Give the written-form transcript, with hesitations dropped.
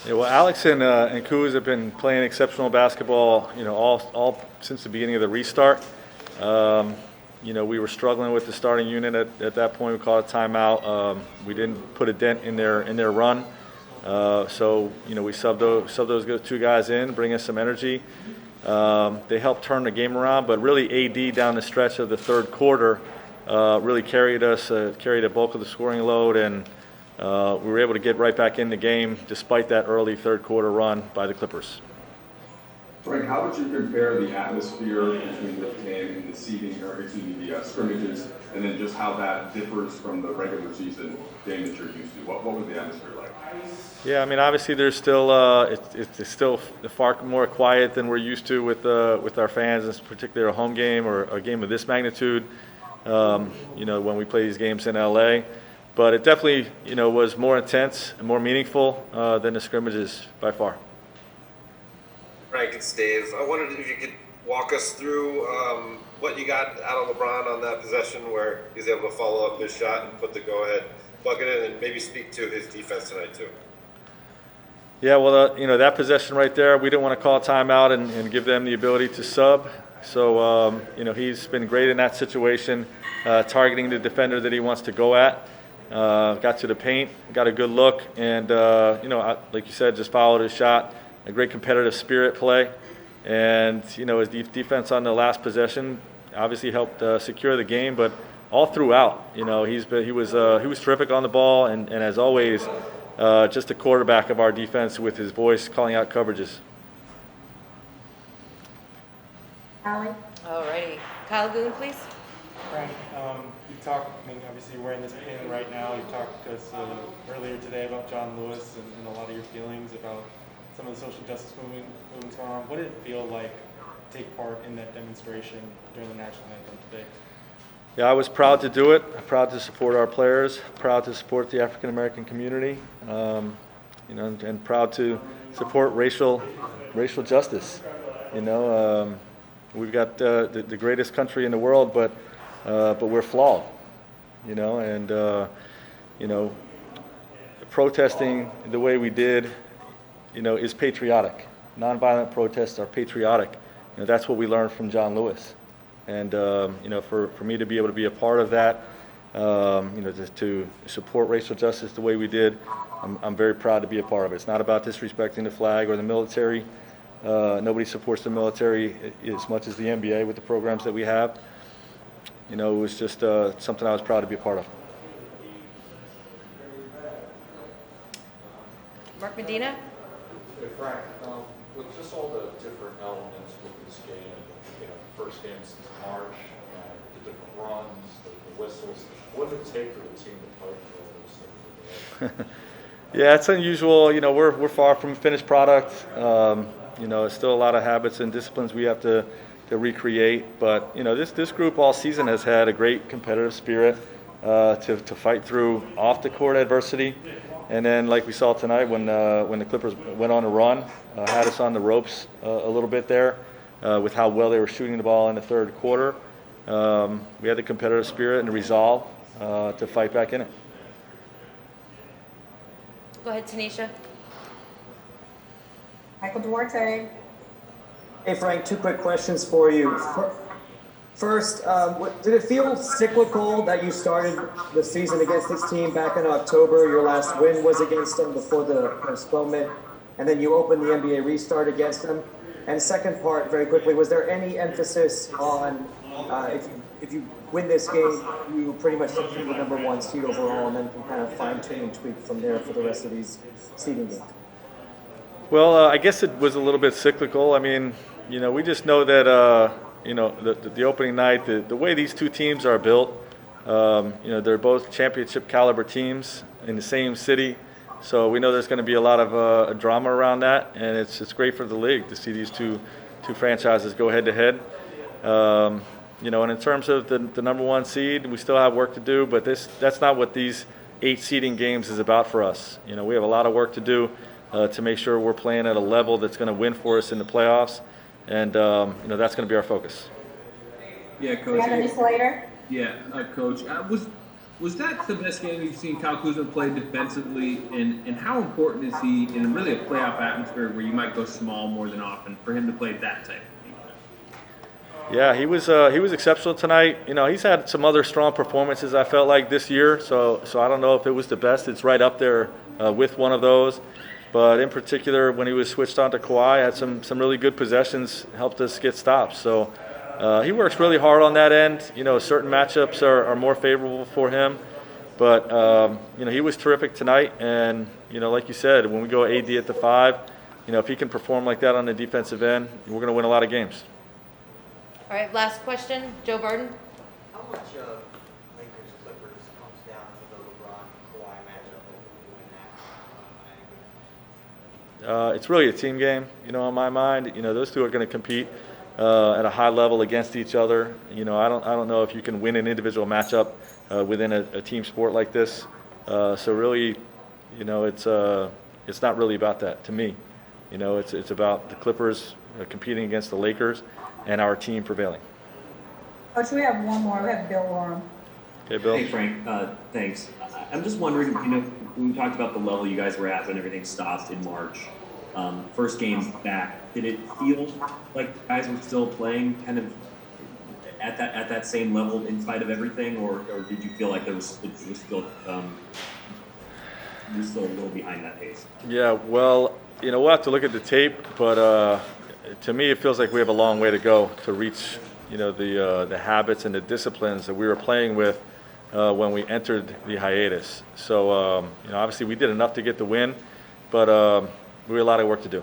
Yeah, well, Alex and Kuz have been playing exceptional basketball, all since the beginning of the restart. We were struggling with the starting unit at that point. We called a timeout. We didn't put a dent in their run. So we subbed those two guys in, bring us some energy. They helped turn the game around, but really AD down the stretch of the third quarter really carried a bulk of the scoring load, and we were able to get right back in the game despite that early third quarter run by the Clippers. Frank, how would you compare the atmosphere between the game and the seeding, or excuse me, the scrimmages, and then just how that differs from the regular season game that you're used to? What was the atmosphere like? Yeah, I mean, obviously there's still it's still far more quiet than we're used to with our fans, particularly a home game or a game of this magnitude. When we play these games in LA, but it definitely was more intense and more meaningful than the scrimmages by far. Frank, it's Dave. I wondered if you could walk us through what you got out of LeBron on that possession where he's able to follow up his shot and put the go-ahead bucket in, and maybe speak to his defense tonight too. Yeah, well, that possession right there, we didn't want to call a timeout and give them the ability to sub. So, he's been great in that situation, targeting the defender that he wants to go at. Got to the paint, got a good look, and, like you said, just followed his shot. A great competitive spirit play, and his defense on the last possession obviously helped secure the game. But all throughout, he was terrific on the ball, and as always, just a quarterback of our defense with his voice calling out coverages. Allie? All righty. Kyle Goon, please. Frank, you talked, obviously you're wearing this pin right now. You talked to us earlier today about John Lewis and a lot of your feelings about some of the social justice movements going on. What did it feel like to take part in that demonstration during the national anthem today? Yeah, I was proud to do it. I'm proud to support our players, proud to support the African American community, and proud to support racial justice. We've got the greatest country in the world, but we're flawed. Protesting the way we did, is patriotic. Nonviolent protests are patriotic. That's what we learned from John Lewis. And, for me to be able to be a part of that, to support racial justice the way we did, I'm very proud to be a part of it. It's not about disrespecting the flag or the military. Nobody supports the military as much as the NBA with the programs that we have. It was just something I was proud to be a part of. Mark Medina. Hey Frank, with just all the different elements with this game, first game since March, the different runs, the whistles, what did it take for the team to fight for all those things? Yeah, it's unusual. We're far from a finished product. It's still a lot of habits and disciplines we have to recreate. But this group all season has had a great competitive spirit to fight through off the court adversity. And then, like we saw tonight, when the Clippers went on a run, had us on the ropes a little bit there with how well they were shooting the ball in the third quarter. We had the competitive spirit and the resolve to fight back in it. Go ahead, Tanisha. Michael Duarte? Hey Frank, two quick questions for you. First, did it feel cyclical that you started the season against this team back in October? Your last win was against them before the postponement, and then you opened the NBA restart against them. And second part, very quickly, was there any emphasis on if you win this game, you pretty much secure the number one seed overall, and then can kind of fine-tune and tweak from there for the rest of these seeding games? Well, I guess it was a little bit cyclical. I mean, we just know that, the opening night, the way these two teams are built, they're both championship caliber teams in the same city. So we know there's going to be a lot of drama around that, and it's great for the league to see these two franchises go head to head. And in terms of the number one seed, we still have work to do, but that's not what these 8 seeding games is about for us. We have a lot of work to do to make sure we're playing at a level that's going to win for us in the playoffs, and that's going to be our focus. Yeah, Coach. Anthony Slater? Yeah, Coach. Was that the best game you've seen Kyle Kuzma play defensively? And how important is he in really a playoff atmosphere where you might go small more than often for him to play that type of defense? Yeah, he was exceptional tonight. You know, he's had some other strong performances I felt like this year. So I don't know if it was the best. It's right up there with one of those. But in particular, when he was switched on to Kawhi, had some really good possessions, helped us get stops. So he works really hard on that end. You know, certain matchups are more favorable for him. But, you know, he was terrific tonight. And, you know, like you said, when we go AD at the 5, you know, if he can perform like that on the defensive end, we're going to win a lot of games. All right, last question, Joe Burden. How much Lakers Clippers comes down to the LeBron Kawhi matchup and win that? It's really a team game, you know, in my mind. You know, those two are going to compete at a high level against each other. You know, I don't know if you can win an individual matchup within a team sport like this. So really, you know, it's not really about that to me. You know, it's about the Clippers competing against the Lakers and our team prevailing. Coach, we have one more. We have Bill Warren. Okay, Bill. Hey, Frank. Thanks. I'm just wondering, you know, we talked about the level you guys were at when everything stopped in March. First game back, did it feel like the guys were still playing kind of at that same level in spite of everything, or did you feel like it was still a little behind that pace? Yeah, well, you know, we'll have to look at the tape, but to me, it feels like we have a long way to go to reach, you know, the habits and the disciplines that we were playing with when we entered the hiatus. So, you know, obviously we did enough to get the win, but we have a lot of work to do.